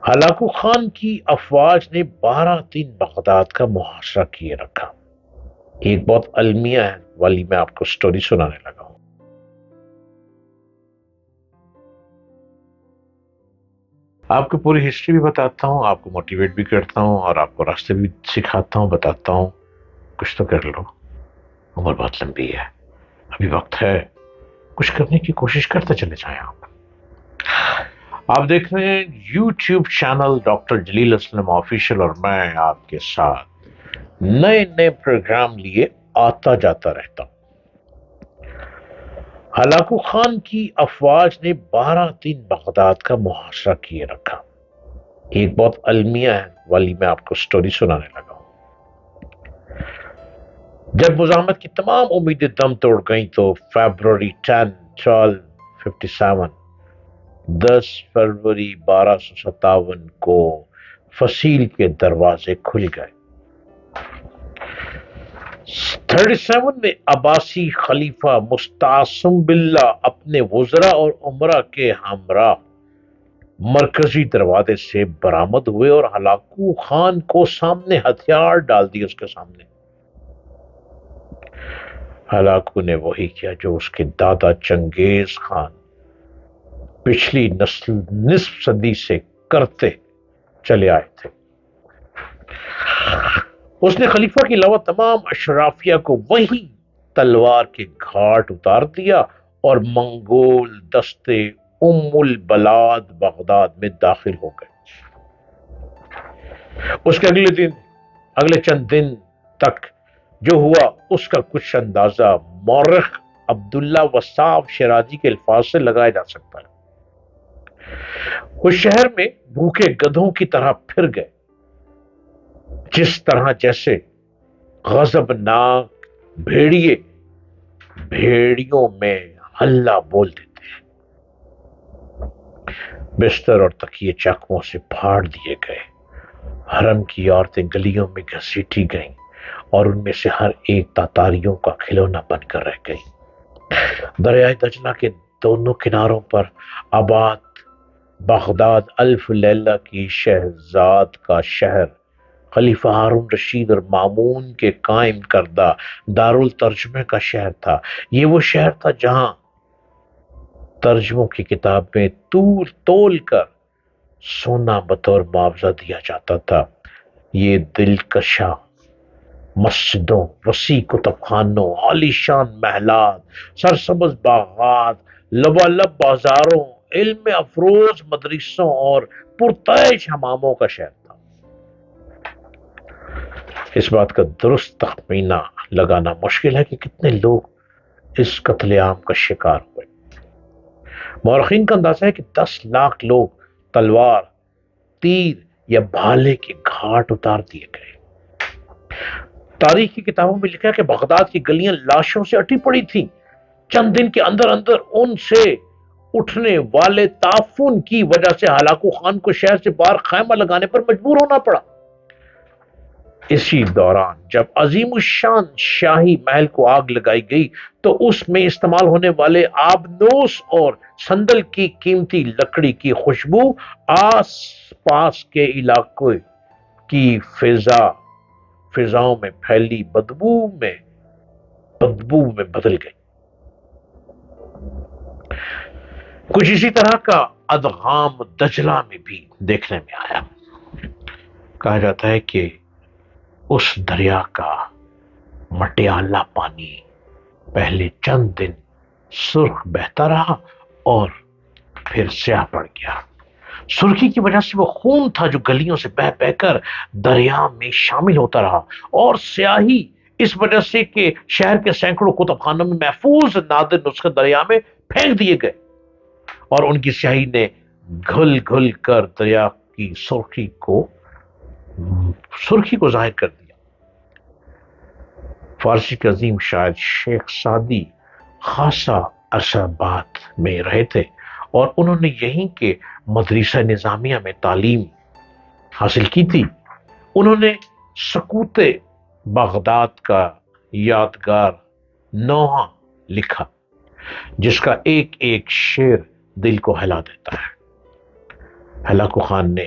Hulagu Khan کی افواج نے 12 دن بغداد کا محاصرہ کیے رکھا۔ ایک بہت المیہ ہے والی میں آپ کو سٹوری سنانے لگا ہوں۔ آپ کو پوری ہسٹری بھی بتاتا ہوں، آپ کو موٹیویٹ بھی کرتا ہوں، اور آپ کو راستے بھی سکھاتا ہوں، بتاتا ہوں۔ کچھ تو کر لو، عمر بہت لمبی ہے، ابھی وقت ہے، کچھ کرنے کی کوشش کرتے چلے جائیں۔ آپ دیکھ رہے ہیں یوٹیوب چینل ڈاکٹر جلیل اسلم آفیشل، اور میں آپ کے ساتھ نئے نئے پروگرام لیے آتا جاتا رہتا ہوں۔ ہلاکو خان کی افواج نے 12 دن بغداد کا محاصرہ کیے رکھا۔ ایک بہت المیہ ہے والی میں آپ کو سٹوری سنانے لگا ہوں۔ جب مزاحمت کی تمام امیدیں دم توڑ گئیں تو فیبروری 1257 10 فروری 1257 کو فصیل کے دروازے کھل گئے۔ 37 میں عباسی خلیفہ مستعصم باللہ اپنے وزراء اور عمرہ کے ہمراہ مرکزی دروازے سے برآمد ہوئے اور ہلاکو خان کو سامنے ہتھیار ڈال دیے۔ اس کے سامنے ہلاکو نے وہی کیا جو اس کے دادا چنگیز خان پچھلی نصف صدی سے کرتے چلے آئے تھے۔ اس نے خلیفہ کے علاوہ تمام اشرافیہ کو وہی تلوار کے گھاٹ اتار دیا اور منگول دستے ام البلاد بغداد میں داخل ہو گئے۔ اس کے اگلے چند دن تک جو ہوا اس کا کچھ اندازہ مورخ عبداللہ وصاف شیرازی کے الفاظ سے لگایا جا سکتا ہے۔ وہ شہر میں بھوکے گدھوں کی طرح پھر گئے، جس طرح جیسے غضبناک بھیڑیے بھیڑیوں میں ہلہ بول دیتے ہیں۔ بستر اور تکیے چاقوؤں سے پھاڑ دیے گئے، حرم کی عورتیں گلیوں میں گھسیٹی گئیں اور ان میں سے ہر ایک تاتاریوں کا کھلونا بن کر رہ گئی۔ دریائے دجلہ کے دونوں کناروں پر آباد بغداد الف لیلہ کی شہزاد کا شہر، خلیفہ ہارون رشید اور مامون کے قائم کردہ دارالترجمے کا شہر تھا۔ یہ وہ شہر تھا جہاں ترجموں کی کتاب میں تول کر سونا بطور معاوضہ دیا جاتا تھا۔ یہ دلکشاں مسجدوں، وسیع کتب خانوں، عالیشان محلات، سرسبز باغات، لبالب بازاروں، علم افروز مدرسوں اور پرتعیش حماموں کا شہر تھا۔ اس بات کا درست تخمینہ لگانا مشکل ہے کہ کتنے لوگ اس قتل عام کا شکار ہوئے۔ مورخین کا اندازہ ہے کہ 10 لاکھ لوگ تلوار، تیر یا بھالے کے گھاٹ اتار دیے گئے۔ تاریخ کی کتابوں میں لکھا ہے کہ بغداد کی گلیاں لاشوں سے اٹی پڑی تھیں۔ چند دن کے اندر ان سے اٹھنے والے تعفن کی وجہ سے ہلاکو خان کو شہر سے باہر خیمہ لگانے پر مجبور ہونا پڑا۔ اسی دوران جب عظیم الشان شاہی محل کو آگ لگائی گئی تو اس میں استعمال ہونے والے آبنوس اور سندل کی قیمتی لکڑی کی خوشبو آس پاس کے علاقے کی فضاؤں میں پھیلی بدبو میں بدل گئی۔ کچھ اسی طرح کا ادغام دجلہ میں بھی دیکھنے میں آیا۔ کہا جاتا ہے کہ اس دریا کا مٹیالہ پانی پہلے چند دن سرخ بہتا رہا اور پھر سیاہ پڑ گیا۔ سرخی کی وجہ سے وہ خون تھا جو گلیوں سے بہہ بہہ کر دریا میں شامل ہوتا رہا، اور سیاہی اس وجہ سے کہ شہر کے سینکڑوں کتب خانوں میں محفوظ نادر نسخے دریا میں پھینک دیے گئے اور ان کی سیاہی نے گھل گھل کر دریا کی سرخی کو ظاہر کر دیا۔ فارسی کے عظیم شاعر شیخ سعدی خاصا عرصہ بعد میں رہے تھے اور انہوں نے یہیں کے مدرسہ نظامیہ میں تعلیم حاصل کی تھی۔ انہوں نے سکوت بغداد کا یادگار نوحہ لکھا جس کا ایک ایک شعر دل کو ہلا دیتا ہے۔ ہلاکو خان نے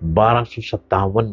1257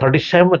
37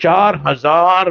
4000